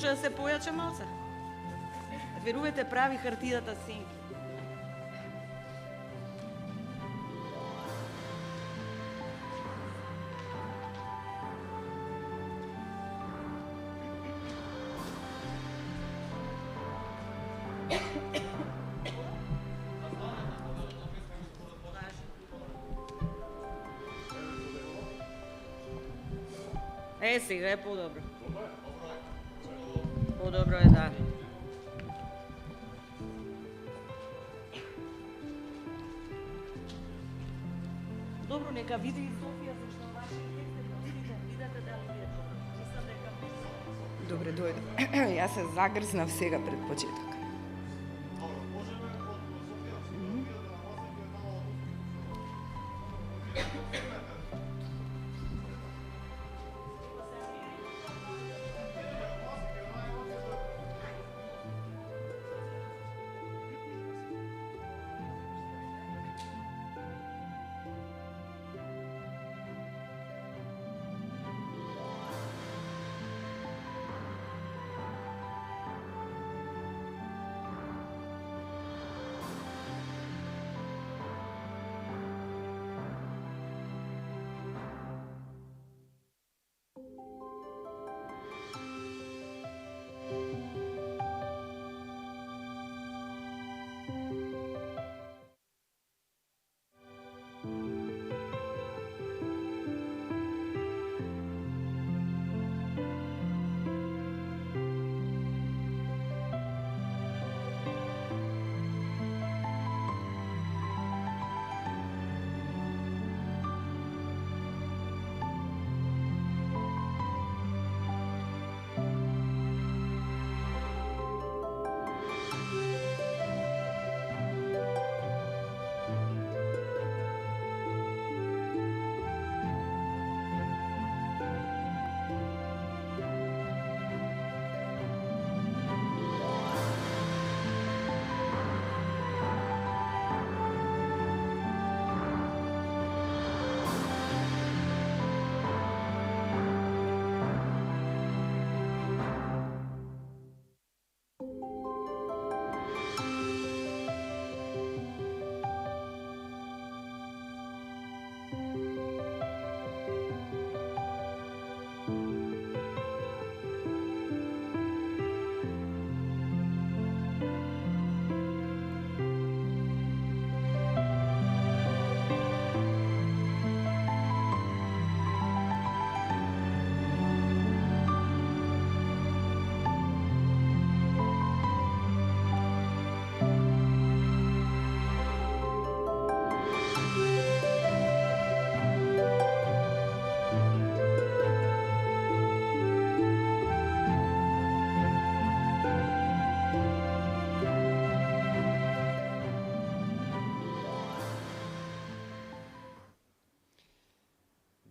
Може да се појача малце? Верувате, прави хартијата сенки. Сега е подобро. Подобро е, да. Добро, нека види и Софија зашто ваши видите дали ви е добро. Мислам дека Добре, дојде. Јас се загрзнав сега пред почеток.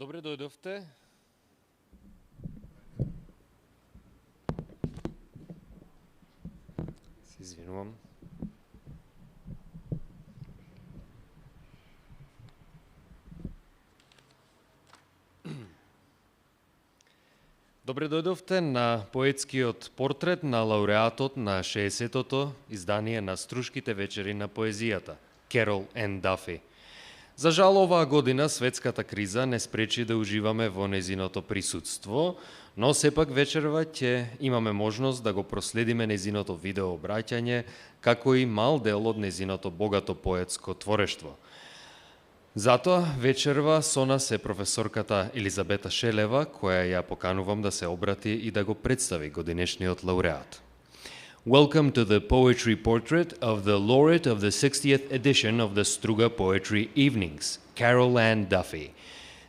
Добре дојдовте. Се извинувам. Добре дојдовте на поетскиот портрет на лауреатот на 60-тото издание на Струшките вечери на поезијата, Керол Н. Дафи. За жал, оваа година светската криза не спречи да уживаме во незиното присуство, но сепак вечерва ќе имаме можност да го проследиме незиното видео обраќање, како и мал дел од незиното богато поетско творештво. Затоа вечерва со нас е професорката Елизабета Шелева, која ја поканувам да се обрати и да го представи годинешниот лауреат. Welcome to the poetry portrait of the laureate of the 60th edition of the Struga Poetry Evenings, Carol Ann Duffy.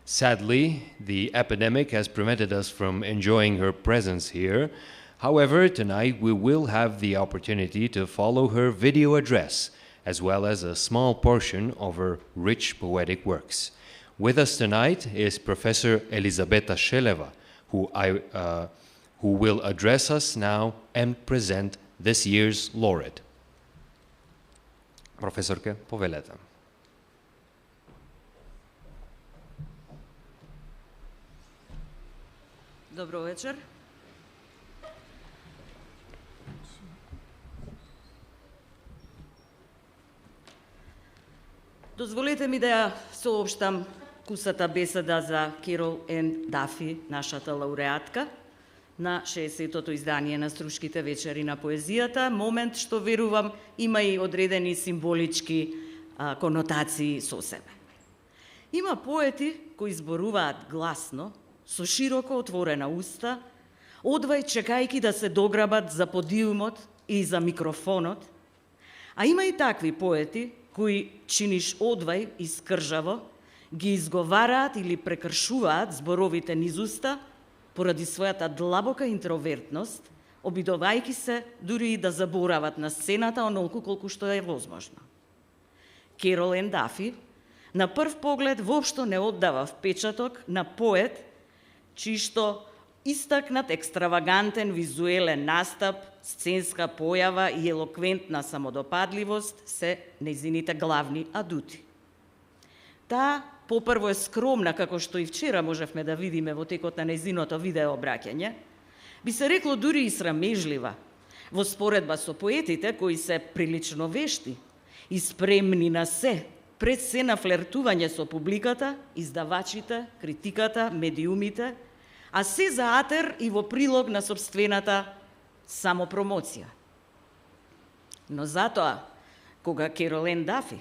Sadly, the epidemic has prevented us from enjoying her presence here. However, tonight we will have the opportunity to follow her video address, as well as a small portion of her rich poetic works. With us tonight is Professor Elizabeta Šeleva, who will address us now and present this year's laureate. Profesorke, повелете. Добро вечер. Дозволете ми да ја соопштам кусата беседа за Керол Ен Дафи, нашата лауреатка на 60-тото издание на Струшките вечери на поезијата, момент што верувам има и одредени символички конотации со себе. Има поети кои зборуваат гласно, со широко отворена уста, одвај чекајки да се дограбат за подиумот и за микрофонот, а има и такви поети кои чиниш одвај и скржаво ги изговараат или прекршуваат зборовите низ уста поради својата длабока интровертност, обидувајќи се дури и да заборават на сцената онолку колку што е возможно. Керол Ен Дафи на прв поглед воопшто не оддава впечаток на поет чиј што истакнат екстравагантен визуелен настап, сценска појава и елоквентна самодопадливост се нејзините главни адути. Таа попрво е скромна, како што и вчера можевме да видиме во текот на нејзиното видео обраќање, би се рекло дури и срамежлива, во споредба со поетите кои се прилично вешти и спремни на се, пред се на флертување со публиката, издавачите, критиката, медиумите, а се за атер и во прилог на собствената самопромоција. Но затоа, кога Керол Ен Дафи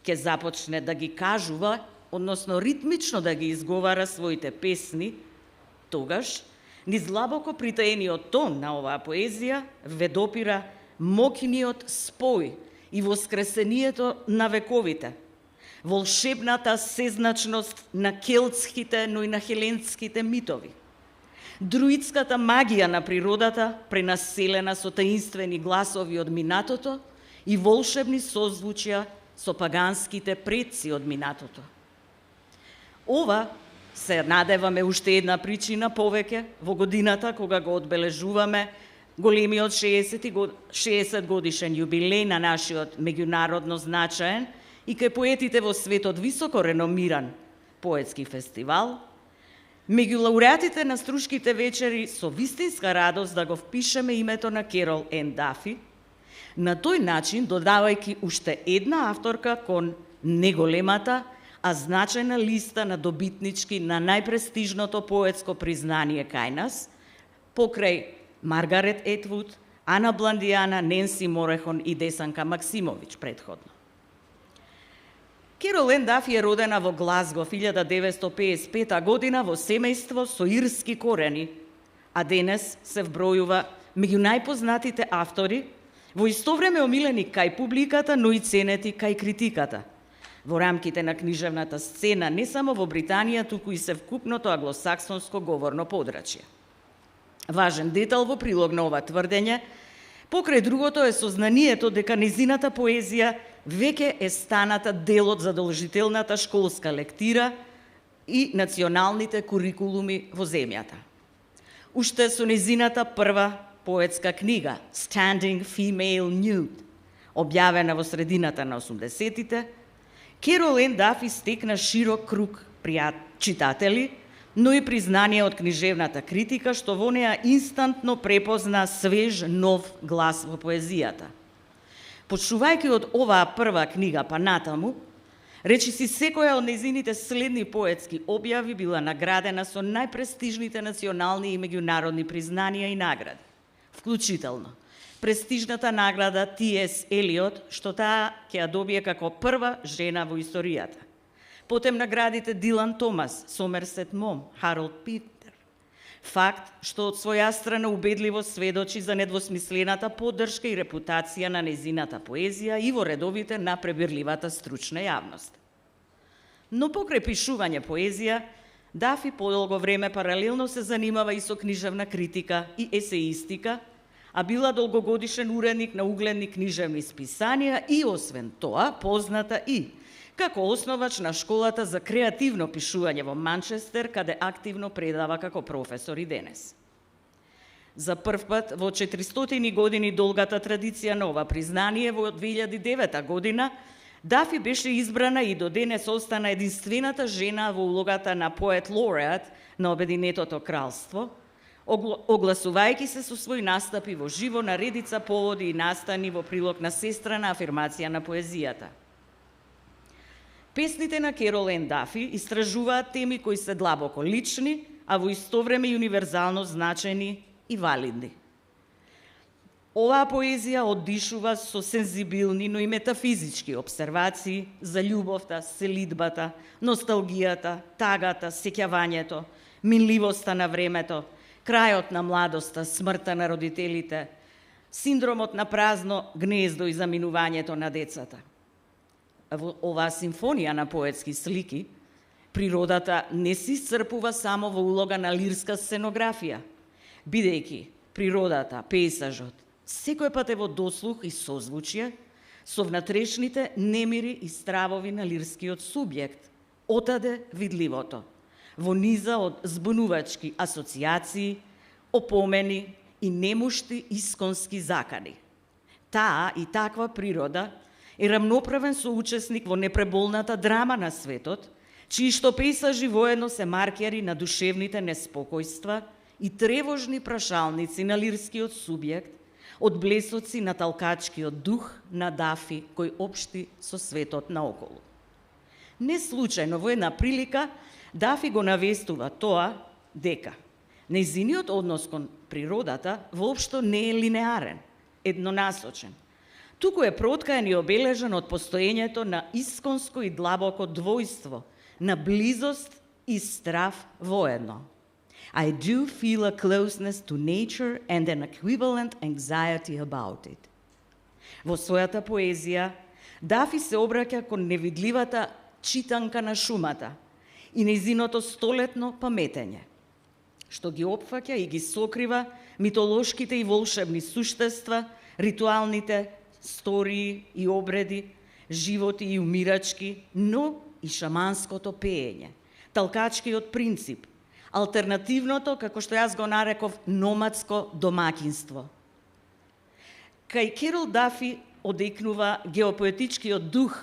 ќе започне да ги кажува, односно ритмично да ги изговара своите песни, тогаш, низ длабоко притаениот тон на оваа поезија, ве допира моќниот спој и воскресението на вековите, волшебната сезначност на келтските, но и на хеленските митови, друидската магија на природата, пренаселена со таинствени гласови од минатото и волшебни созвучја со паганските предци од минатото. Ова се надеваме уште една причина повеќе во годината кога го одбележуваме големиот 60 годишен јубилеј на нашиот меѓународно значаен и кај поетите во светот високо реномиран поетски фестивал, меѓу лауреатите на Струшките вечери со вистинска радост да го впишеме името на Керол Ен Дафи, на тој начин додавајќи уште една авторка кон неголемата, а значајна листа на добитнички на најпрестижното поетско признание кај нас, покрај Маргарет Етвуд, Ана Бландијана, Ненси Морехон и Десанка Максимович предходно. Керол Ен Дафи е родена во Глазго 1955 година во семејство со ирски корени, а денес се вбројува меѓу најпознатите автори, во исто време омилени кај публиката, но и ценети кај критиката, во рамките на книжевната сцена не само во Британија, туку и севкупното англосаксонско говорно подрачје. Важен детал во прилог на ова тврдење, покрај другото е сознанието дека незината поезија веќе е станата дел од задолжителната школска лектира и националните курикулуми во земјата. Уште со незината прва поетска книга Standing Female Nude, објавена во средината на 80-тите, Керол Ен Дафи стекна широк круг читатели, но и признание од книжевната критика, што во неа инстантно препозна свеж, нов глас во поезијата. Почнувајќи од оваа прва книга па натаму, речиси секоја од нејзините следни поетски објави била наградена со најпрестижните национални и меѓународни признанија и награди, вклучително престижната награда Т.С. Елиот, што таа ќе ја добие како прва жена во историјата. Потем наградите Дилан Томас, Сомерсет Мом, Харолд Питер. Факт што од своја страна убедливо сведочи за недвосмислената поддршка и репутација на нејзината поезија и во редовите на пребирливата стручна јавност. Но покрај пишување поезија, Дафи подолго време паралелно се занимава и со книжевна критика и есеистика, а била долгогодишен уредник на угледни книжевни списанија и, освен тоа, позната и како основач на школата за креативно пишување во Манчестер, каде активно предава како професор и денес. За прв пат во 400 години долгата традиција на ова признание во 2009 година, Дафи беше избрана и до денес остана единствената жена во улогата на поет-лауреат на Обединетото кралство, огласувајќи се со своји настапи во живо на редица поводи и настани во прилог на сестрана афирмација на поезијата. Песните на Керол Ен Дафи истражуваат теми кои се длабоко лични, а во исто време и универзално значени и валидни. Оваа поезија оддишува со сензибилни, но и метафизички обсервации за љубовта, селидбата, носталгијата, тагата, сеќавањето, минливоста на времето, крајот на младоста, смртта на родителите, синдромот на празно гнездо и заминувањето на децата. Во оваа симфонија на поетски слики, природата не се исцрпува само во улога на лирска сценографија, бидејќи природата, пейзажот, секој пат е во дослух и созвучје со внатрешните немири и стравови на лирскиот субјект. Отаде видливото, во низа од збунувачки асоцијации, опомени и немушти исконски закани. Таа и таква природа е рамноправен соучесник во непреболната драма на светот, чии што пейзажи воедно се маркери на душевните неспокојства и тревожни прашалници на лирскиот субјект, од блесоци на талкачкиот дух на Дафи кој општи со светот наоколу. Не случајно во една прилика Дафи го навестува тоа дека нејзиниот однос кон природата воопшто не е линеарен, еднонасочен, туку е проткаен и обележен од постоењето на исконско и длабоко двојство, на близост и страв воедно. I do feel a closeness to nature and an equivalent anxiety about it. Во својата поезија, Дафи се обраќа кон невидливата читанка на шумата и нејзиното столетно паметење, што ги опфаќа и ги сокрива митолошките и волшебни суштества, ритуалните стории и обреди, животи и умирачки, но и шаманското пеење, талкачкиот принцип, алтернативното, како што јас го нареков, номадско домаќинство. Кај Керол Дафи одекнува геопоетичкиот дух,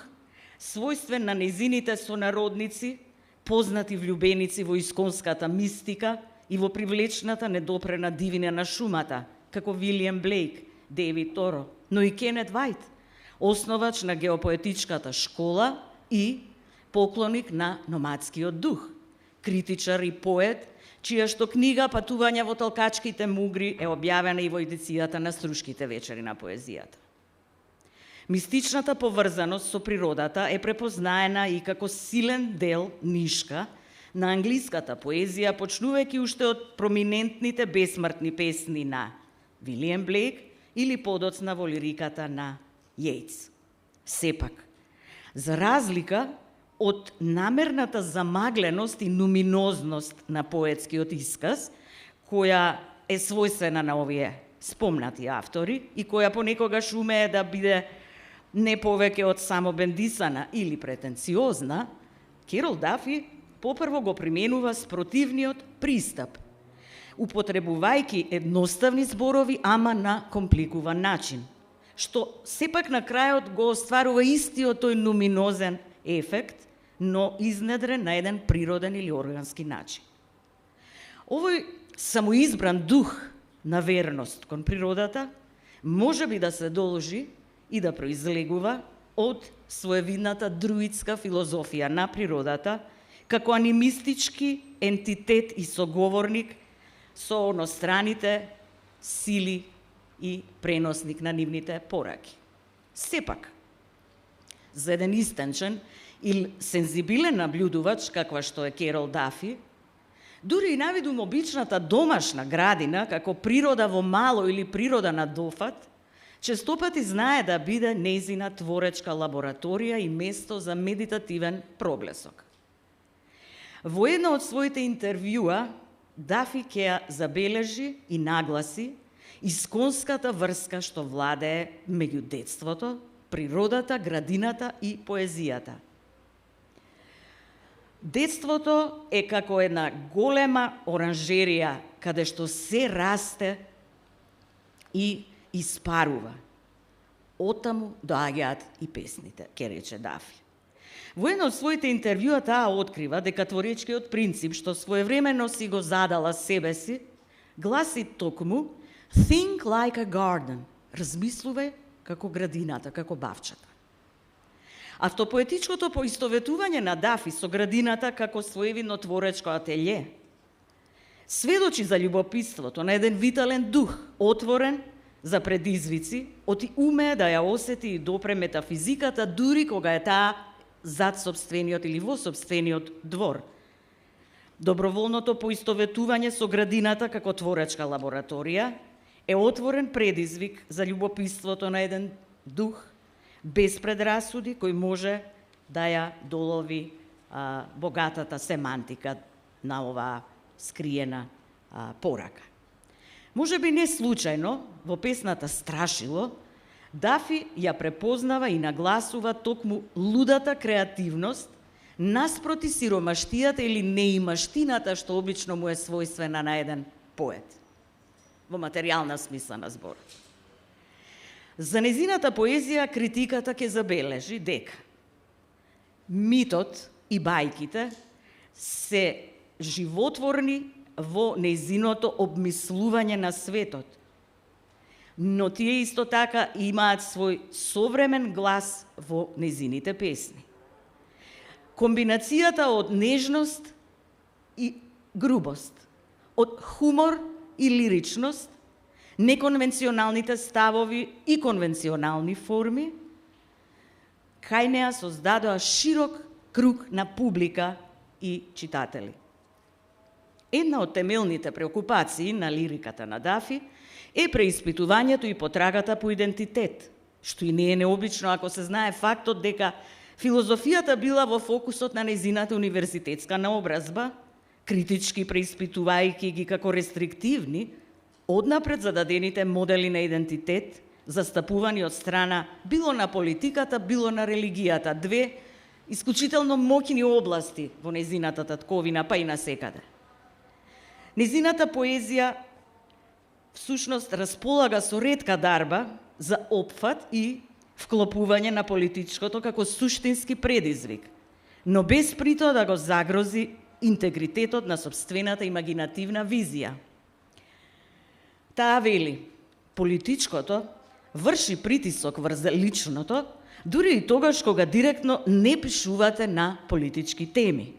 својствен на нејзините сонародници, познати влюбеници во исконската мистика и во привлечната недопрена дивина на шумата, како Вилијам Блейк, Дейвид Торо, но и Кенет Вајт, основач на геопоетичката школа и поклоник на номадскиот дух, критичар и поет, чија што книга Патувања во талкачките мугри е објавена и во едицијата на Струшките вечери на поезијата. Мистичната поврзаност со природата е препознаена и како силен дел нишка на англиската поезија, почнувајќи уште од проминентните бесмртни песни на Вилијам Блейк или подоцна во лириката на Јејц. Сепак, за разлика од намерната замагленост и нуминозност на поетскиот исказ, која е својствена на овие спомнати автори и која понекогаш умее да биде не повеќе од само бендисана или претенциозна, Керол Дафи попрво го применува спротивниот пристап, употребувајќи едноставни зборови, ама на компликуван начин, што сепак на крајот го остварува истиот тој нуминозен ефект, но изнедрен на еден природен или органски начин. Овој самоизбран дух на верност кон природата може би да се должи и да произлегува од своевидната друидска филозофија на природата, како анимистички ентитет и соговорник со оноstraните сили и преносник на нивните пораки. Сепак, за еден истенчен или сензибилен наблюдувач, каква што е Керол Дафи, дури и навидум обичната домашна градина, како природа во мало или природа на дофат, честопати знае да биде нејзина творечка лабораторија и место за медитативен проблесок. Во една од своите интервјуа, Дафи ќе ја забележи и нагласи исконската врска што владее меѓу детството, природата, градината и поезијата. Детството е како една голема оранжерија каде што се расте и испарува. Оттаму доаѓаат и песните, ке рече Дафи. Во едно од своите интервјуа таа открива дека творечкиот принцип што своевремено си го задала себе си, гласи токму think like a garden, размислувај како градината, како бавчата. Автопоетичкото поистоветување на Дафи со градината како своевидно творечко ателје сведочи за љубопитството на еден витален дух, отворен за предизвици, оти умее да ја осети и допре метафизиката дури кога е таа зад сопствениот или во сопствениот двор. Доброволното поистоветување со градината како творечка лабораторија е отворен предизвик за љубопитството на еден дух без предрасуди кој може да ја долови богатата семантика на оваа скриена порака. Може би не случајно во песната Страшило Дафи ја препознава и нагласува токму лудата креативност наспроти сиромаштијата или неимаштината што обично му е својствена на еден поет. Во материјална смисла на зборот. За незината поезија критиката ќе забележи дека митот и бајките се животворни во незиното обмислување на светот, но тие исто така имаат свој современ глас во незините песни. Комбинацијата од нежност и грубост, од хумор и лиричност, неконвенционалните ставови и конвенционални форми, кај неа создадоа широк круг на публика и читатели. Една од темелните преокупации на лириката на Дафи е преиспитувањето и потрагата по идентитет, што и не е необично ако се знае фактот дека филозофијата била во фокусот на незината универзитетска наобразба, критички преиспитувајќи ги како рестриктивни, однапред зададените модели на идентитет, застапувани од страна било на политиката, било на религијата, две исклучително моќни области во незината татковина, па и насекаде. Незината поезија всушност располага со ретка дарба за опфат и вклопување на политичкото како суштински предизвик, но без притоа да го загрози интегритетот на сопствената имагинативна визија. Таа вели, политичкото врши притисок врз личното, дури и тогаш кога директно не пишувате на политички теми,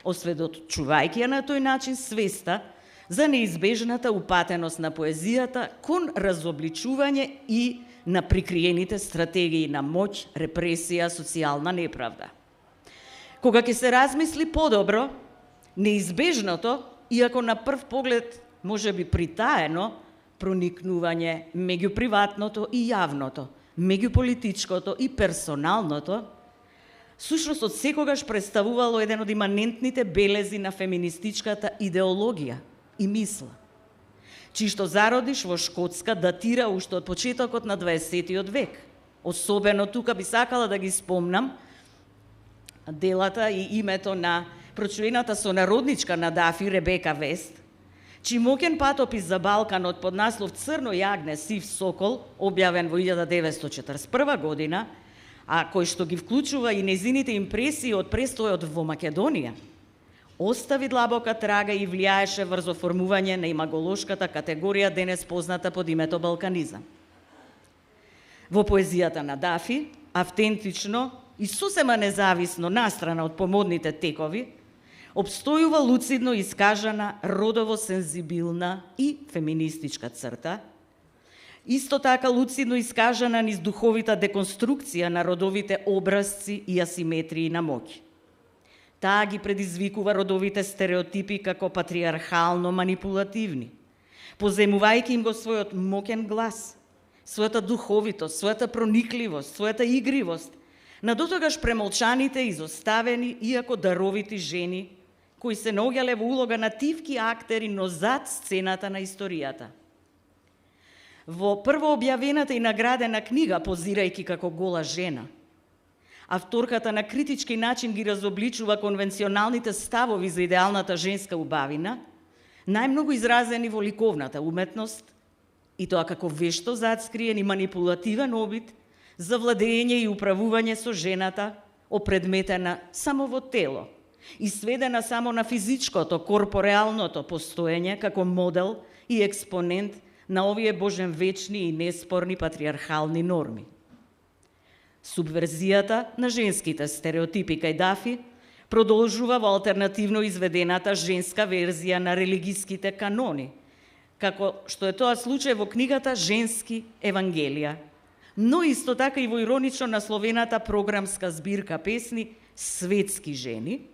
осведочувајќи ја на тој начин свеста за неизбежната упатеност на поезијата кон разобличување и на прикриените стратегии на моќ, репресија, социјална неправда. Кога ќе се размисли подобро, неизбежното, иако на прв поглед може би притаено, проникнување меѓу приватното и јавното, меѓу политичкото и персоналното, сушност од секогаш представувало еден од иманентните белези на феминистичката идеологија и мисла, чишто зародиш во Шкотска датира уште од почетокот на 20 век. Особено тука би сакала да ги спомнам делата и името на прочуената сонародничка на Дафи Ребека Вест, чиј моќен патопис за Балканот под наслов Црно јагне, сив сокол, објавен во 1941 година, а кој што ги вклучува и незините импресии од престојот во Македонија, остави длабока трага и влијаеше врз оформување на имаголошката категорија денес позната под името балканизам. Во поезијата на Дафи, автентично и сосема независно настрана од помодните текови, обстојува луцидно искажана, родово сензибилна и феминистичка црта, исто така луцидно искажана низ духовита деконструкција на родовите образци и асиметрии на моќ. Таа ги предизвикува родовите стереотипи како патриархално манипулативни, поземувајќи им го својот моќен глас, својата духовитост, својата проникливост, својата игривост, на дотогаш премолчаните, изоставени, иако даровити жени, кои се наоѓале во улога на тивки актери, но зад сцената на историјата. Во прво објавената и наградена книга Позирајќи како гола жена, авторката на критички начин ги разобличува конвенционалните ставови за идеалната женска убавина, најмногу изразени во ликовната уметност, и тоа како вешто заскриен и манипулативен обид за владење и управување со жената, опредметена само во тело и сведена само на физичкото, корпореалното постоење како модел и експонент на овие боженвечни и неспорни патриархални норми. Субверзијата на женските стереотипи кај Дафи продолжува во алтернативно изведената женска верзија на религиските канони, како што е тоа случај во книгата Женски евангелија, но исто така и во иронично насловената програмска збирка песни Светски жени,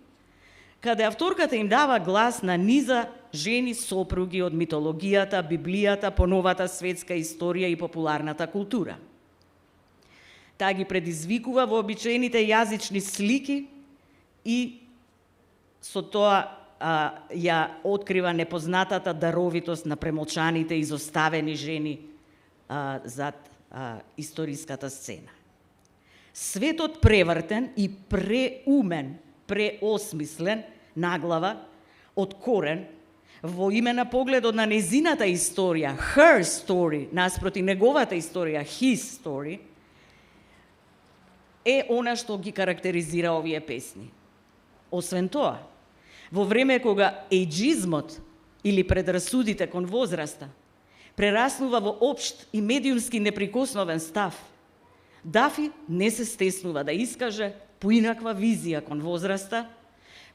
каде авторката им дава глас на низа жени сопруги од митологијата, Библијата, по новата светска историја и популарната култура. Таа ги предизвикува вообичаените јазични слики и со тоа ја открива непознатата даровитост на премолчаните изоставени жени зад историската сцена. Светот превртен и преумен, преосмислен наглава од корен во име на погледот на незината историја, her story, наспроти неговата историја, his story, е она што ги карактеризира овие песни. Освен тоа, во време кога ејджизмот или предрасудите кон возраста прераснува во општ и медиумски неприкосновен став, Дафи не се стеснува да искаже поинаква визија кон возраста,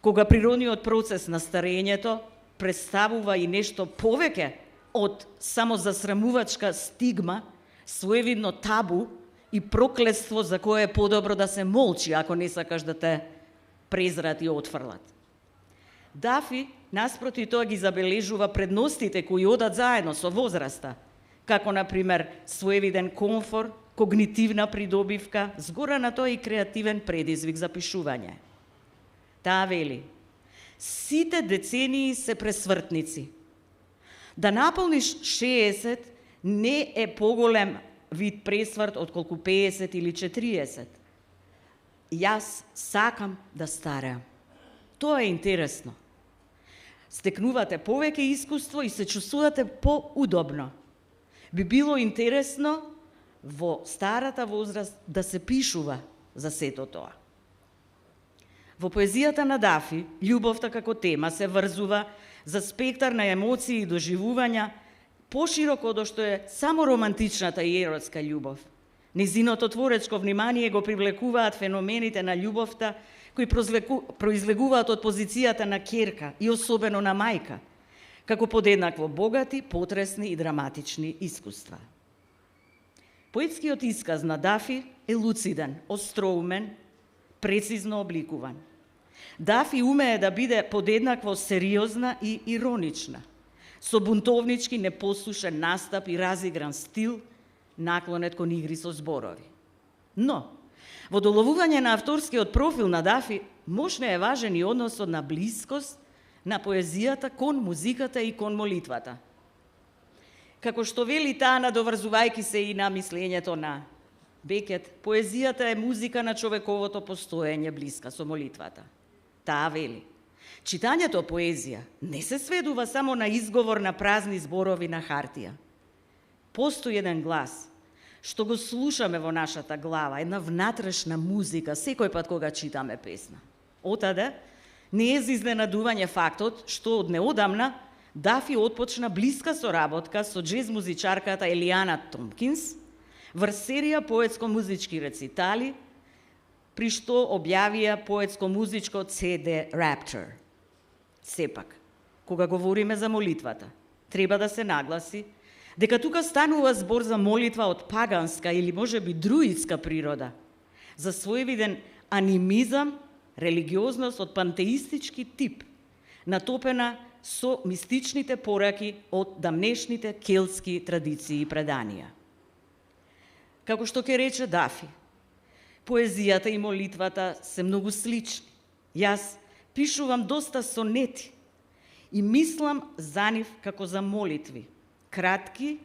кога природниот процес на старењето представува и нешто повеќе од само засрамувачка стигма, своевидно табу и проклетство за кое е подобро да се молчи ако не сакаш да те презрат и отфрлат. Дафи, наспроти тоа, ги забележува предностите кои одат заедно со возраста, како, например, своевиден комфор, когнитивна придобивка, згора на тоа и креативен предизвик за пишување. Таа вели: сите децении се пресвртници. Да наполниш 60 не е поголем вид пресврт отколку 50 или 40. Јас сакам да стареам. Тоа е интересно. Стекнувате повеќе искуство и се чувствувате поудобно. Би било интересно во старата возраст да се пишува за сето тоа. Во поезијата на Дафи, љубовта како тема се врзува за спектар на емоции и доживувања пошироко од што е само романтичната и еротска љубов. Низиното творечко внимание го привлекуваат феномените на љубовта кои произлегуваат од позицијата на ќерка и особено на мајка, како подеднакво богати, потресни и драматични искуства. Поетскиот исказ на Дафи е луциден, остроумен, прецизно обликуван. Дафи умее да биде подеднакво сериозна и иронична, со бунтовнички непослушен настап и разигран стил, наклонет кон игри со зборови. Но, во доловување на авторскиот профил на Дафи, можно е важен и односот на блискост на поезијата кон музиката и кон молитвата. Како што вели таа, надоврзувајќи се и на мислењето на Бекет, поезијата е музика на човековото постоење блиска со молитвата. Таа вели: читањето поезија не се сведува само на изговор на празни зборови на хартија. Постои еден глас што го слушаме во нашата глава, една внатрешна музика секој пат кога читаме песна. Отаде не е за изненадување фактот што од неодамна Дафи отпочна блиска соработка со џез музичарката Елијана Томкинс врз серија поетско-музички рецитали, при што објавија поетско-музичко CD Rapture. Сепак, кога говориме за молитвата, треба да се нагласи дека тука станува збор за молитва од паганска или можеби друидска природа, за своевиден анимизам, религиозност од пантеистички тип, натопена со мистичните пораки од дамнешните келтски традиции и преданија. Како што ќе рече Дафи, поезијата и молитвата се многу слични. Јас пишувам доста сонети и мислам за нив како за молитви, кратки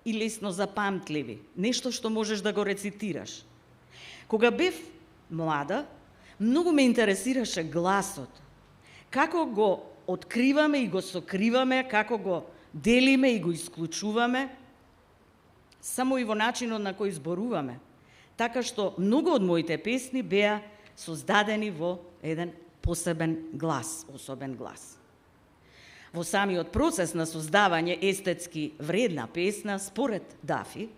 и лесно запамтливи, нешто што можеш да го рецитираш. Кога бев млада, многу ме интересираше гласот, како го откриваме и го сокриваме, како го делиме и го исклучуваме, само и во начинот на кој зборуваме, така што многу од моите песни беа создадени во еден посебен глас, особен глас. Во самиот процес на создавање естетски вредна песна, според Дафи,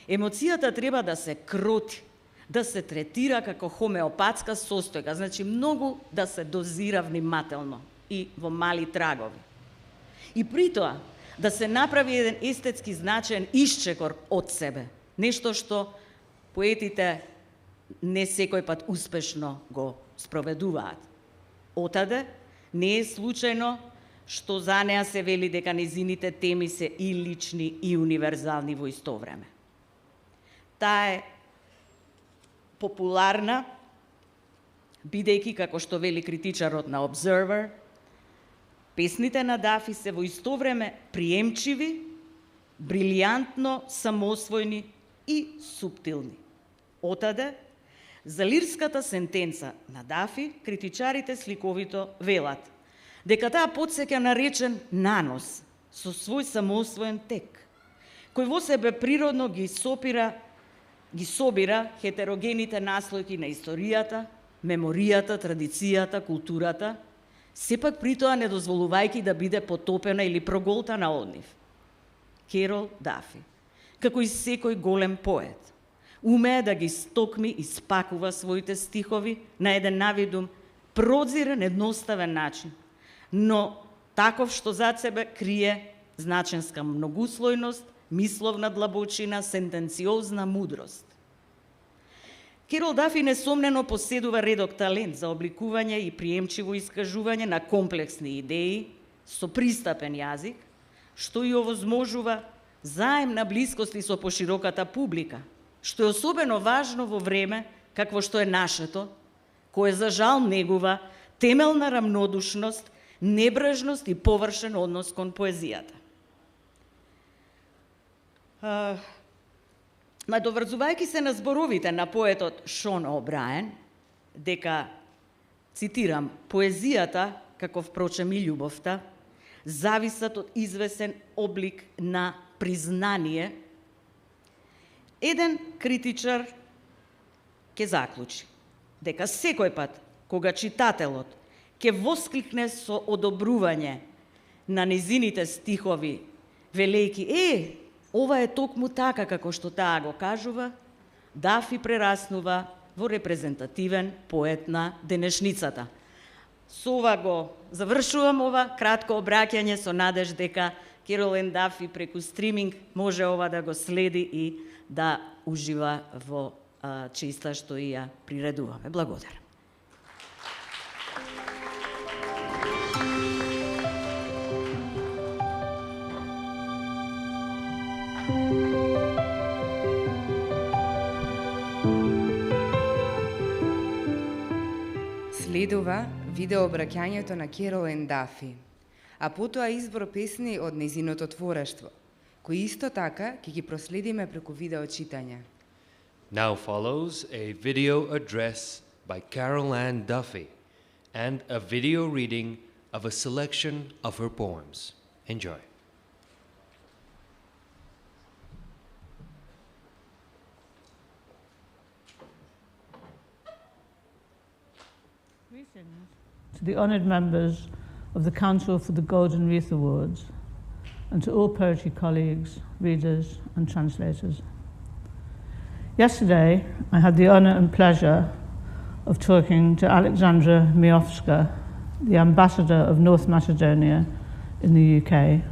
емоцијата треба да се кроти, да се третира како хомеопатска состојка, значи многу да се дозира внимателно и во мали трагови. И при тоа да се направи еден естетски значаен исчекор од себе, нешто што поетите не секој пат успешно го спроведуваат. Отаде не е случајно што за неа се вели дека незините теми се и лични и универзални во исто време. Таа е популарна, бидејќи, како што вели критичарот на Observer, песните на Дафи се во исто време приемчиви, брилијантно самосвојни и суптилни. Отаде, за лирската сентенца на Дафи, критичарите сликовито велат дека таа потсеќа на речен нанос со свој самосвоен тек, кој во себе природно ги собира хетерогените наслојки на историјата, меморијата, традицијата, културата, сепак при тоа не дозволувајќи да биде потопена или проголтана од нив. Керол Дафи, како и секој голем поет, умее да ги стокми и спакува своите стихови на еден навидум прозирен, едноставен начин, но таков што зад себе крие значенска многуслојност, мисловна длабочина, сентенциозна мудрост. Керол Дафи несомнено поседува редок талент за обликување и приемчиво искажување на комплексни идеи со пристапен јазик, што и овозможува заемна блискост и со пошироката публика, што е особено важно во време какво што е нашето, кое за жал негува темелна рамнодушност, небрежност и површен однос кон поезијата. Надоврзувајќи се на зборовите на поетот Шон О'Браен, дека, цитирам, поезијата, како впрочем и љубовта, зависат од извесен облик на признание, еден критичар ќе заклучи дека секој пат кога читателот ќе воскликне со одобрување на незините стихови, велејќи ова е токму така како што таа го кажува, Дафи прераснува во репрезентативен поет на денешницата. Со ова го завршувам ова кратко обраќање со надеж дека Керол Н. Дафи преку стриминг може ова да го следи и да ужива во честа што и ја приредуваме. Благодарам. Следува видеообраќањето на Керол Н. Дафи, а потоа избор песни од незиното творештво, кои исто така ќе ги проследиме преку видеочитање. Now follows a video address by Carol Ann Duffy and a video reading of a selection of her poems. Enjoy. Greetings to the honoured members of the Council for the Golden Wreath Awards and to all poetry colleagues, readers and translators. Yesterday, I had the honour and pleasure of talking to Alexandra Miowska, the ambassador of North Macedonia in the UK,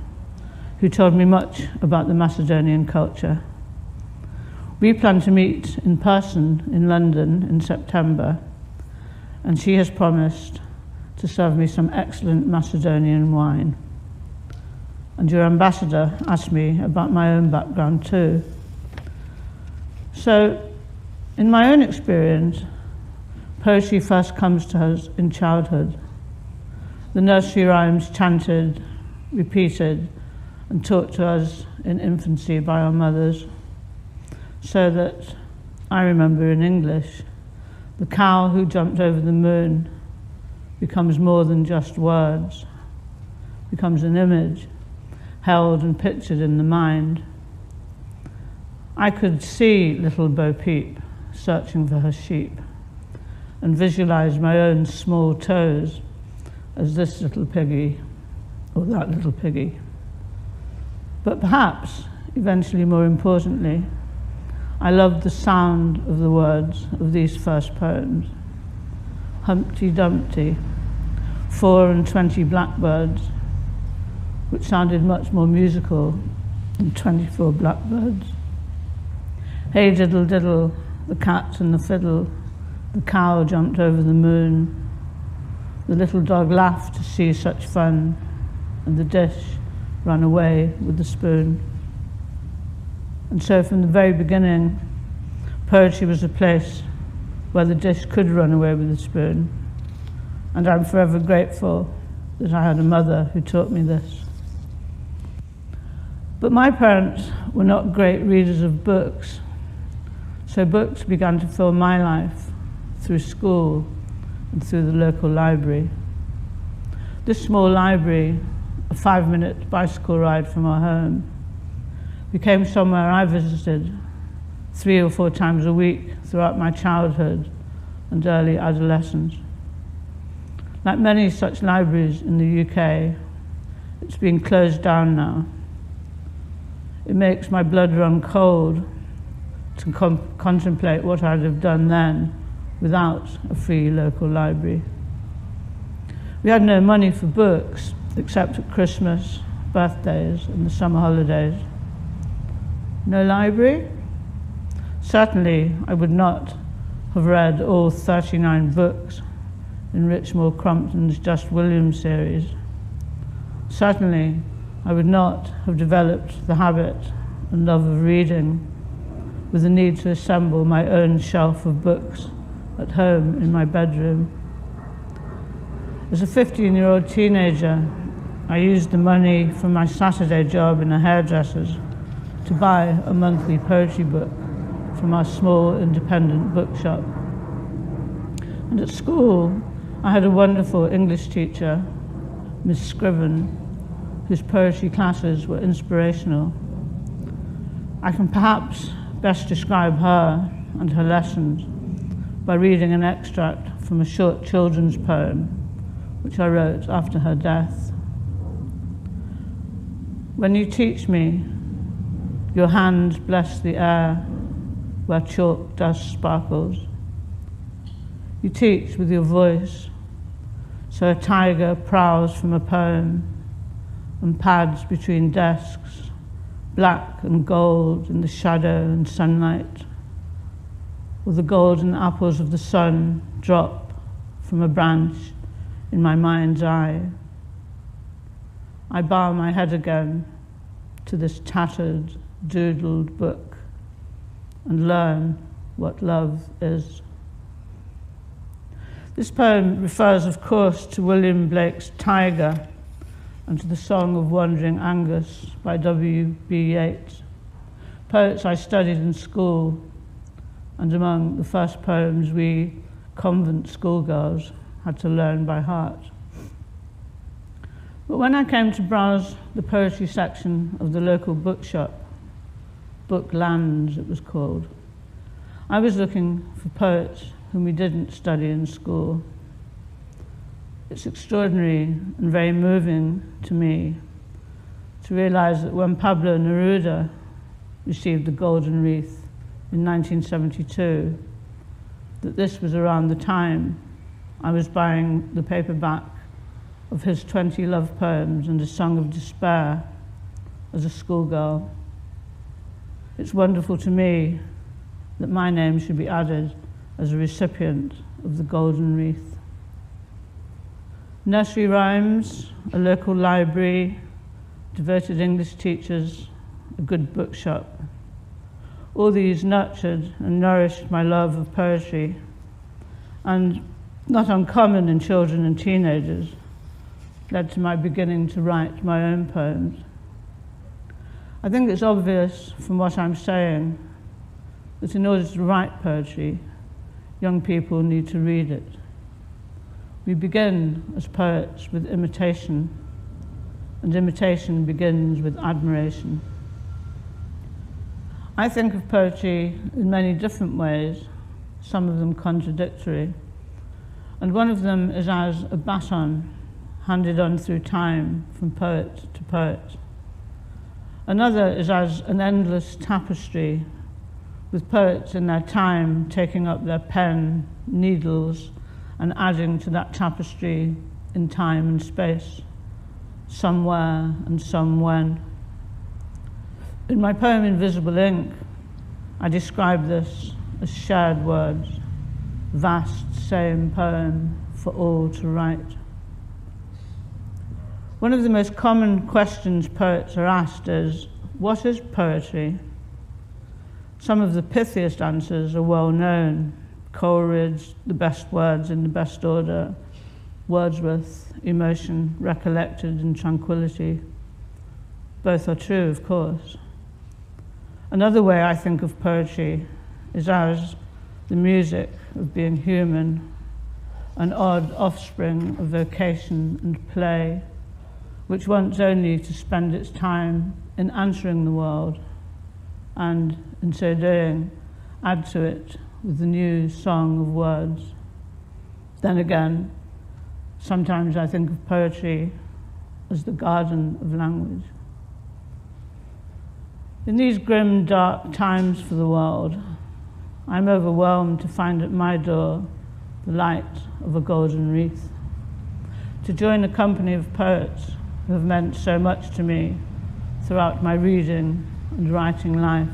who told me much about the Macedonian culture. We plan to meet in person in London in September, and she has promised to serve me some excellent Macedonian wine. And your ambassador asked me about my own background too. So, in my own experience, poetry first comes to us in childhood. The nursery rhymes chanted, repeated, and taught to us in infancy by our mothers, so that I remember in English, the cow who jumped over the moon becomes more than just words, becomes an image held and pictured in the mind. I could see little Bo Peep searching for her sheep and visualize my own small toes as this little piggy or that little piggy. But perhaps, eventually more importantly, I loved the sound of the words of these first poems. Humpty Dumpty, 24 blackbirds, which sounded much more musical than 24 blackbirds. Hey diddle diddle, the cat and the fiddle, the cow jumped over the moon. The little dog laughed to see such fun, and the dish ran away with the spoon. And so from the very beginning, poetry was a place where the dish could run away with the spoon. And I'm forever grateful that I had a mother who taught me this. But my parents were not great readers of books, so books began to fill my life through school and through the local library. This small library, a 5-minute bicycle ride from our home, became somewhere I visited 3 or 4 times a week throughout my childhood and early adolescence. Like many such libraries in the UK, it's been closed down now. It makes my blood run cold to contemplate what I'd have done then without a free local library. We had no money for books except at Christmas, birthdays, and the summer holidays. No library? Certainly, I would not have read all 39 books in Richmore Crumpton's Just William series. Certainly, I would not have developed the habit and love of reading with the need to assemble my own shelf of books at home in my bedroom. As a 15-year-old teenager, I used the money from my Saturday job in a hairdresser's to buy a monthly poetry book from our small independent bookshop. And at school, I had a wonderful English teacher, Miss Scriven, whose poetry classes were inspirational. I can perhaps best describe her and her lessons by reading an extract from a short children's poem which I wrote after her death. When you teach me, your hands bless the air where chalk dust sparkles. You teach with your voice, so a tiger prowls from a poem and pads between desks, black and gold in the shadow and sunlight, or the golden apples of the sun drop from a branch in my mind's eye. I bow my head again to this tattered, doodled book and learn what love is. This poem refers, of course, to William Blake's Tiger and to the Song of Wandering Angus by W.B. Yeats, poets I studied in school and among the first poems we convent schoolgirls had to learn by heart. But when I came to browse the poetry section of the local bookshop, Booklands it was called, I was looking for poets whom we didn't study in school. It's extraordinary and very moving to me to realize that when Pablo Neruda received the Golden Wreath in 1972, that this was around the time I was buying the paperback of his 20 love poems and a song of despair as a schoolgirl. It's wonderful to me that my name should be added as a recipient of the Golden Wreath. Nursery rhymes, a local library, devoted English teachers, a good bookshop. All these nurtured and nourished my love of poetry, and not uncommon in children and teenagers, led to my beginning to write my own poems. I think it's obvious from what I'm saying that in order to write poetry, young people need to read it. We begin as poets with imitation, and imitation begins with admiration. I think of poetry in many different ways, some of them contradictory, and one of them is as a baton handed on through time from poet to poet. Another is as an endless tapestry with poets in their time taking up their pen, needles, and adding to that tapestry in time and space, somewhere and some when. In my poem Invisible Ink, I describe this as shared words, vast same poem for all to write. One of the most common questions poets are asked is, what is poetry? Some of the pithiest answers are well known. Coleridge, the best words in the best order. Wordsworth, emotion recollected in tranquility. Both are true, of course. Another way I think of poetry is as the music of being human, an odd offspring of vocation and play, which wants only to spend its time in answering the world, and in so doing, add to it with the new song of words. Then again, sometimes I think of poetry as the garden of language. In these grim, dark times for the world, I'm overwhelmed to find at my door the light of a golden wreath. To join a company of poets who have meant so much to me throughout my reading and writing life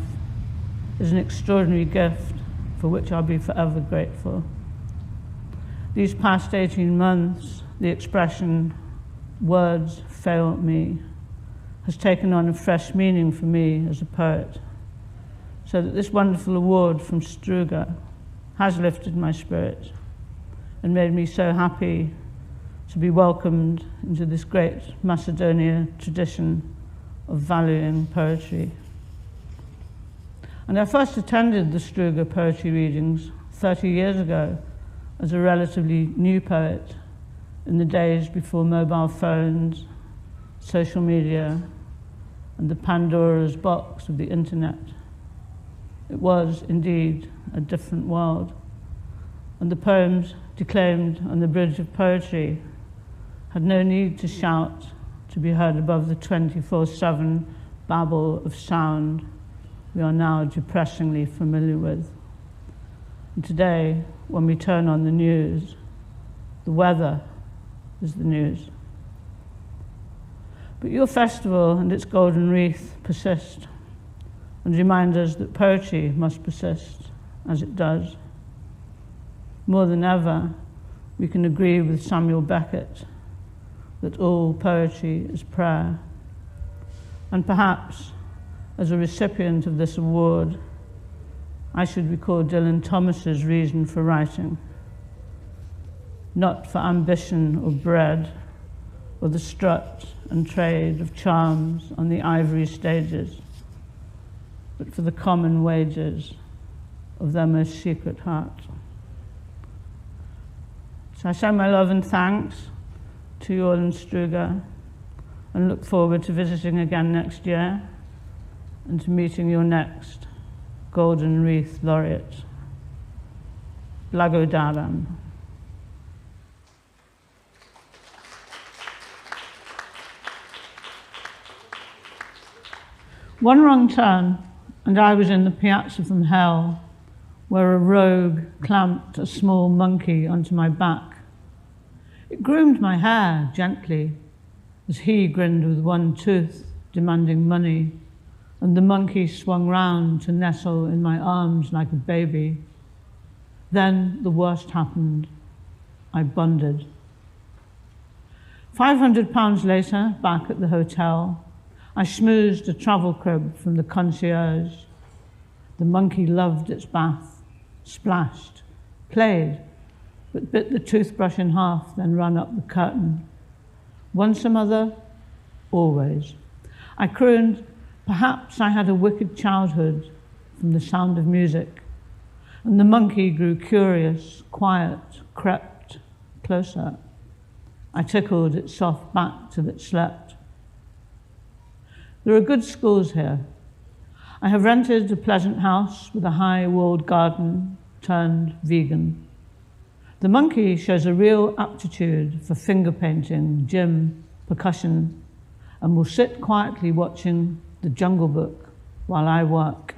is an extraordinary gift for which I'll be forever grateful. These past 18 months, the expression, words fail me, has taken on a fresh meaning for me as a poet, so that this wonderful award from Struga has lifted my spirit and made me so happy to be welcomed into this great Macedonia tradition of valuing poetry. And I first attended the Struga poetry readings 30 years ago as a relatively new poet in the days before mobile phones, social media, and the Pandora's box of the internet. It was indeed a different world, and the poems declaimed on the Bridge of Poetry had no need to shout to be heard above the 24/7 babble of sound we are now depressingly familiar with. And today, when we turn on the news, the weather is the news. But your festival and its golden wreath persist and remind us that poetry must persist, as it does. More than ever, we can agree with Samuel Beckett that all poetry is prayer. And perhaps, as a recipient of this award, I should recall Dylan Thomas's reason for writing. Not for ambition or bread, or the strut and trade of charms on the ivory stages, but for the common wages of their most secret heart. So I send my love and thanks to you all in Struga, and look forward to visiting again next year and to meeting your next Golden Wreath laureate. Blagodaram. One wrong turn, and I was in the piazza from hell, where a rogue clamped a small monkey onto my back. It groomed my hair gently, as he grinned with one tooth, demanding money, and the monkey swung round to nestle in my arms like a baby. Then the worst happened. I bonded. £500 later, back at the hotel, I schmoozed a travel crib from the concierge. The monkey loved its bath, splashed, played, but bit the toothbrush in half, then ran up the curtain. Once a mother, always. I crooned, perhaps I had a wicked childhood from the sound of music, and the monkey grew curious, quiet, crept closer. I tickled its soft back till it slept. There are good schools here. I have rented a pleasant house with a high-walled garden turned vegan. The monkey shows a real aptitude for finger painting, gym, percussion, and will sit quietly watching The Jungle Book while I work.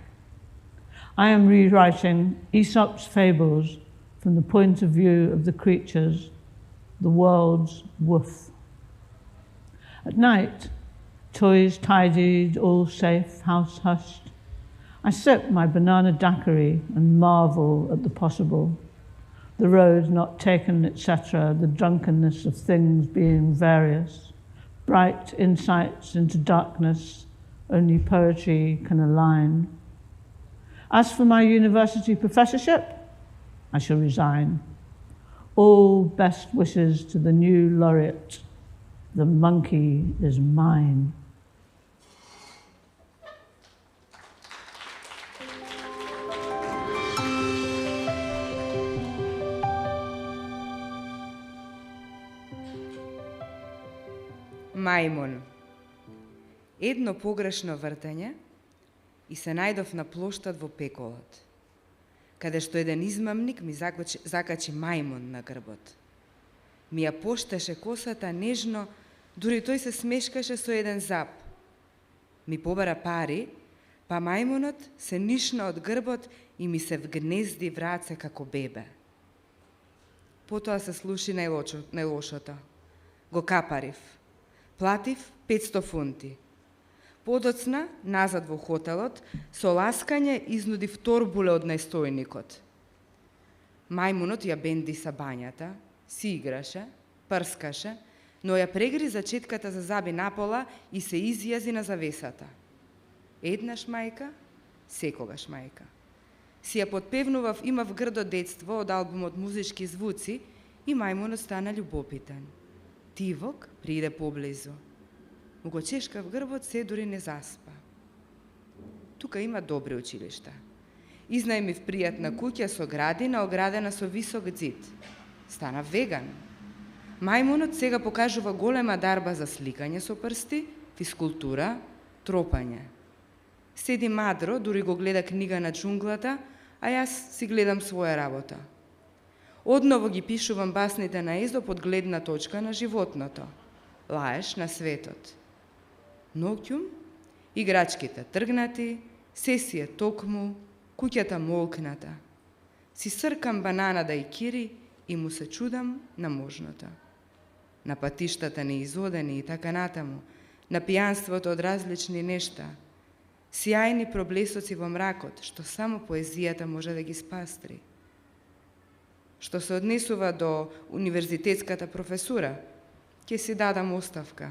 I am rewriting Aesop's fables from the point of view of the creatures, the world's woof. At night, toys tidied, all safe, house hushed, I sip my banana daiquiri and marvel at the possible, the road not taken, etc., the drunkenness of things being various, bright insights into darkness only poetry can align. As for my university professorship, I shall resign. All best wishes to the new laureate. The monkey is mine. Мајмун. Едно погрешно вртење и се најдов на плоштад во пеколот, каде што еден измамник ми закачи мајмун на грбот. Ми ја поштеше косата нежно, дури тој се смешкаше со еден зап. Ми побара пари, па мајмунот се нишна од грбот и ми се вгнезди в раце како бебе. Потоа се слуши најлошото. Го капарив. Платив 500 фунти. Подоцна, назад во хотелот, со ласкање изнудив торбуле од најстојникот. Мајмунот ја бендиса бањата, си играше, прскаше, но ја прегриза четката за заби напола и се изјази на завесата. Еднаш мајка, секогаш мајка. Си ја подпевнував Имав грдо детство од албумот Музички звуци и мајмунот стана љубопитен. Тивок прииде поблизу. Му го чешка в грбот, се дури не заспа. Тука има добри училишта. Изнајмив пријатна куќа со градина, оградена со висок ѕид. Стана веган. Мајмунот сега покажува голема дарба за сликање со прсти, физкултура, тропање. Седи мадро, дури го гледа книга на джунглата, а јас си гледам своја работа. Одново ги пишувам басните на Езоп од гледна точка на животното. Лаеш на светот. Ноќум, играчките тргнати, сесија токму, куќата молкната. Си сркам банана дајкири и му се чудам на можното. На патиштата неизодени и така натаму, на пијанството од различни нешта, сјајни проблесоци во мракот, што само поезијата може да ги спастри. Што се однесува до универзитетската професура, ќе си дадам оставка.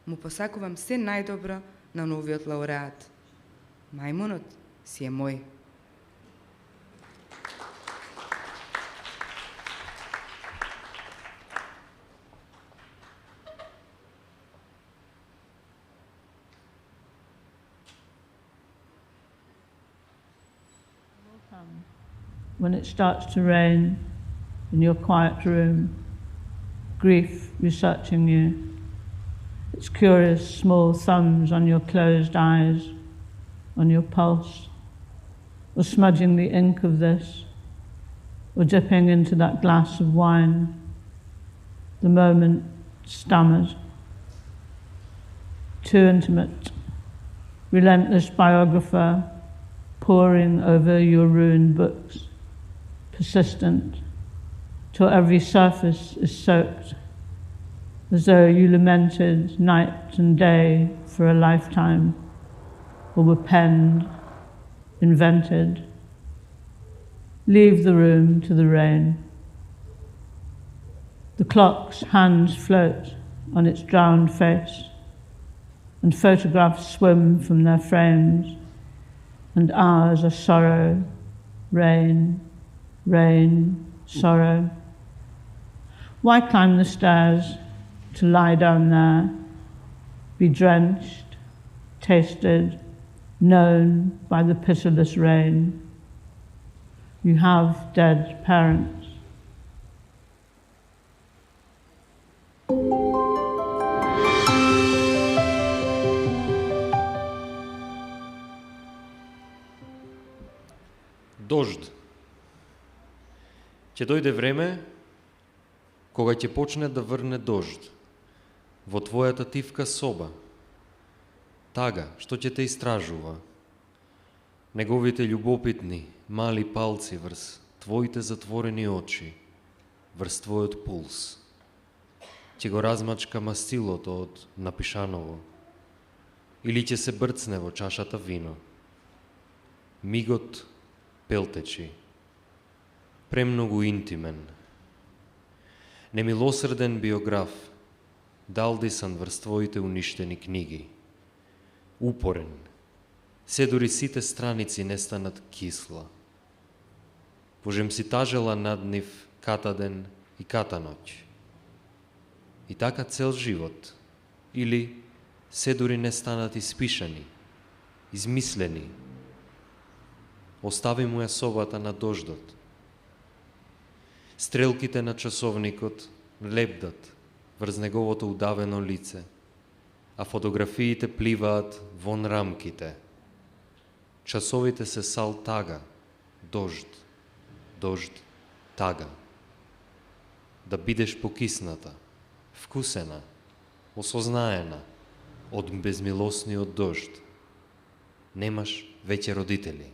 Му посакувам се најдобро на новиот лауреат. Мајмунот си е мој. When it starts to rain in your quiet room, grief researching you, its curious small thumbs on your closed eyes, on your pulse, or smudging the ink of this, or dipping into that glass of wine. The moment stammered. Too intimate, relentless biographer poring over your ruined books, persistent, till every surface is soaked, as though you lamented night and day for a lifetime, or were penned, invented. Leave the room to the rain. The clock's hands float on its drowned face, and photographs swim from their frames, and hours are sorrow, rain, rain, sorrow. Why climb the stairs to lie down there, be drenched, tasted, known by the pitiless rain? You have dead parents. Дожд. Ќе дојде време кога ќе почне да врне дожд во твојата тивка соба, тага што ќе те истражува. неговите љубопитни, мали палци врз твоите затворени очи, врз твојот пулс. Ќе го размачка мастилото од напишаново, или ќе се брцне во чашата вино. Мигот пелтечи, премногу интимен. Немилосрден биограф, далдисан врз твоите уништени книги. Упорен, се дури сите страници не станат кисла. Божем си тажела над нив ката ден и ката ноќ. И така цел живот, или се дури не станат испишани, измислени. Остави му ја собата на дождот. Стрелките на часовникот лепдат врз неговото удавено лице, а фотографиите пливаат вон рамките. Часовите се сал тага, дожд, дожд, тага. Да бидеш покисната, вкусена, осознаена од безмилосниот дожд. Немаш веќе родители.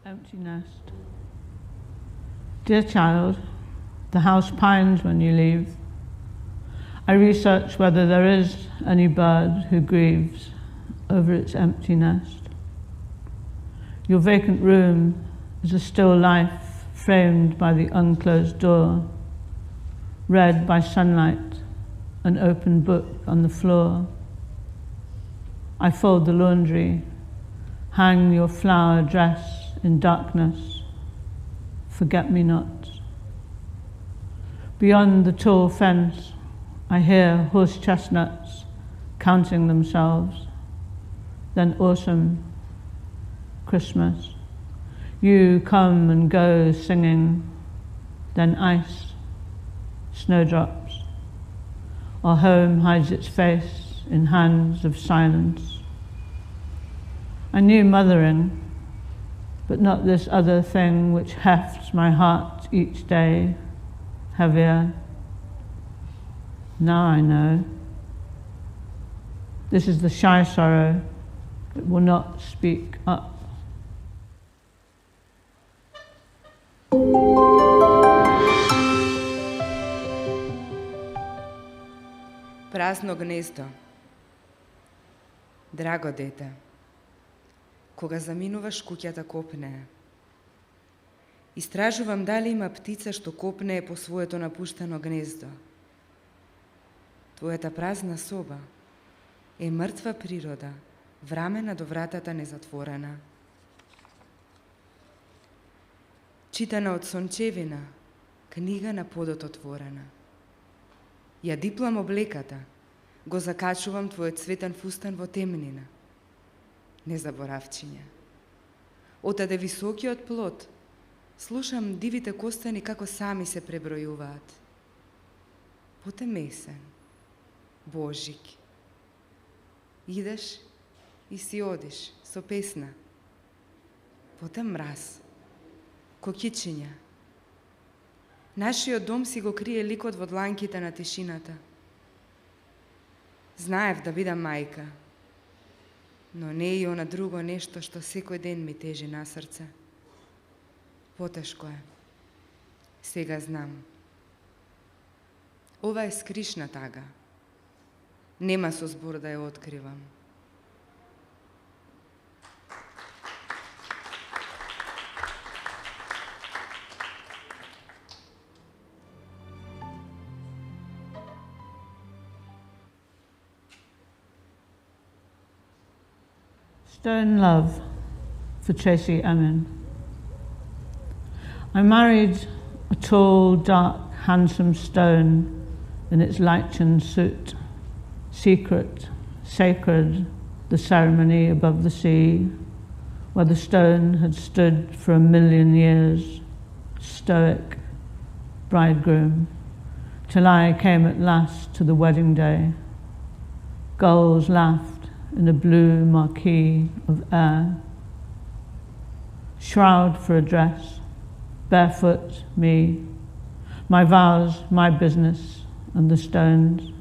Empty nest. Dear child, the house pines when you leave. I research whether there is any bird who grieves over its empty nest. Your vacant room is a still life framed by the unclosed door, read by sunlight, an open book on the floor. I fold the laundry, hang your flower dress in darkness, forget-me-nots. Beyond the tall fence, I hear horse chestnuts counting themselves. Then autumn, Christmas. You come and go singing, then ice, snowdrops. Our home hides its face in hands of silence. I knew mothering, but not this other thing which hefts my heart each day heavier. Now I know. This is the shy sorrow that will not speak up. Празно гнездо. Драго дете, кога заминуваш куќата копнее. Истражувам дали има птица што копнее по своето напуштено гнездо. Твојата празна соба е мртва природа, врамена до вратата незатворена. Читана од сончевина, книга на подот отворена. Ја диплам облеката, го закачувам твојот цветен фустан во темнина. Незаборавчиња. Отаде високиот плот, слушам дивите костани како сами се пребројуваат. Потем есен, Божик. Идеш и си одиш со песна. Потем мраз, кокичиња. Нашиот дом си го крие ликот во дланките на тишината. Знаев да бидам мајка, но не и она друго нешто што секој ден ми тежи на срце. Потешко е. Сега знам. Ова е скришна тага. Нема со збор да ја откривам. Stone Love for Tracy Emin. I married a tall, dark, handsome stone in its lichen suit. Secret, sacred, the ceremony above the sea, where the stone had stood for 1,000,000 years, stoic, bridegroom, till I came at last to the wedding day. Gulls laughed in a blue marquee of air. shroud for a dress, barefoot me, my vows, my business, and the stones.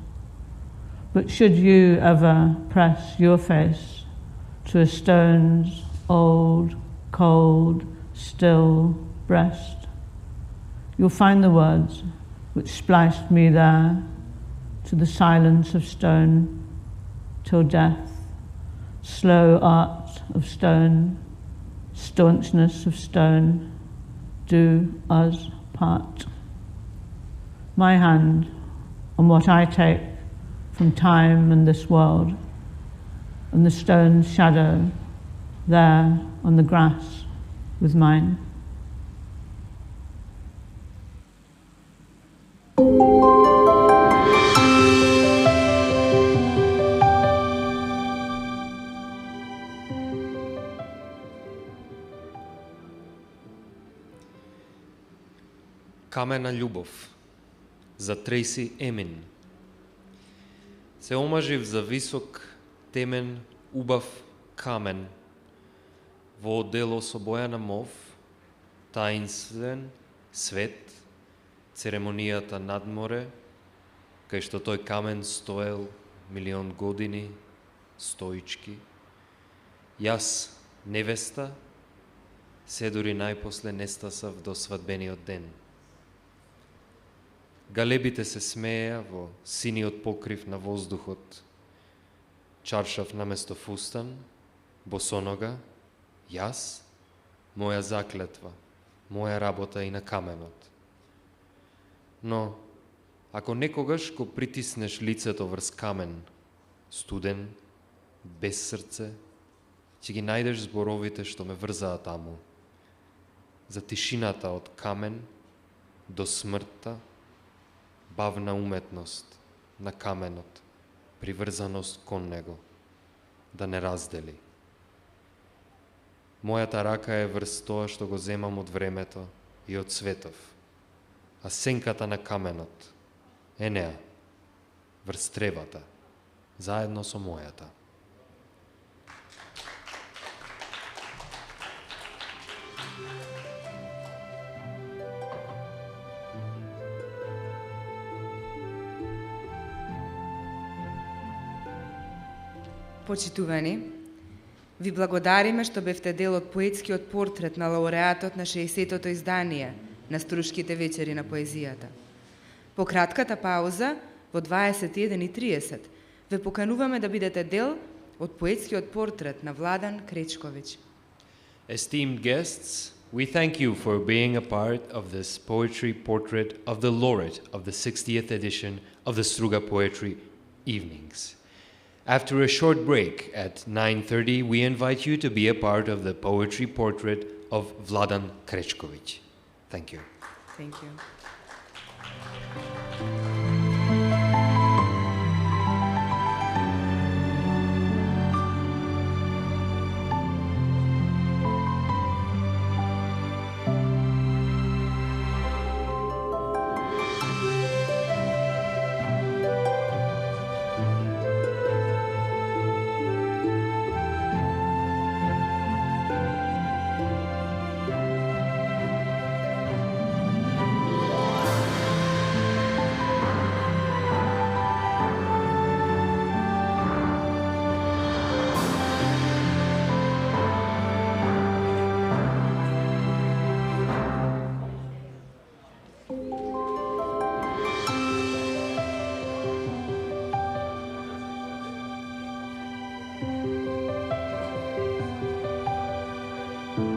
But should you ever press your face to a stone's old, cold, still breast, you'll find the words which spliced me there to the silence of stone till death, slow art of stone, staunchness of stone, do us part. My hand on what I take from time and this world, and the stone's shadow there on the grass with mine. Камена љубов за Трейси Емин. Се омажив за висок, темен, убав камен во дело со бојана мов, таинствен свет, церемонијата над море, кај што тој камен стоел милион години, стоички. Јас, невеста, се дури најпосле не стасав до свадбениот ден. Галебите се смееа во синиот покрив на воздухот. Чаршав наместо фустан, босонога, јас, моја заклетва, моја работа и на каменот. Но, ако некогаш го притиснеш лицето врз камен, студен, без срце, ќе ги најдеш зборовите што ме врзаа таму. За тишината од камен до смртта, бавна уметност на каменот, приврзаност кон него, да не раздели. Мојата рака е врз тоа што го земам од времето и од светов, а сенката на каменот е неа, врз тревата, заедно со мојата. Почитувани, ви благодариме што бевте дел од поетскиот портрет на лауреатот на 60-тото издание на Струшките вечери на поезијата. По кратката пауза, во 21:30, ве покануваме да бидете дел од поетскиот портрет на Владан Кречковиќ. Esteemed guests, we thank you for being a part of this poetry portrait of the laureate of the 60th edition of the Struga Poetry Evenings. After a short break at 9:30, we invite you to be a part of the poetry portrait of Vladan Krečković. Thank you. Thank you.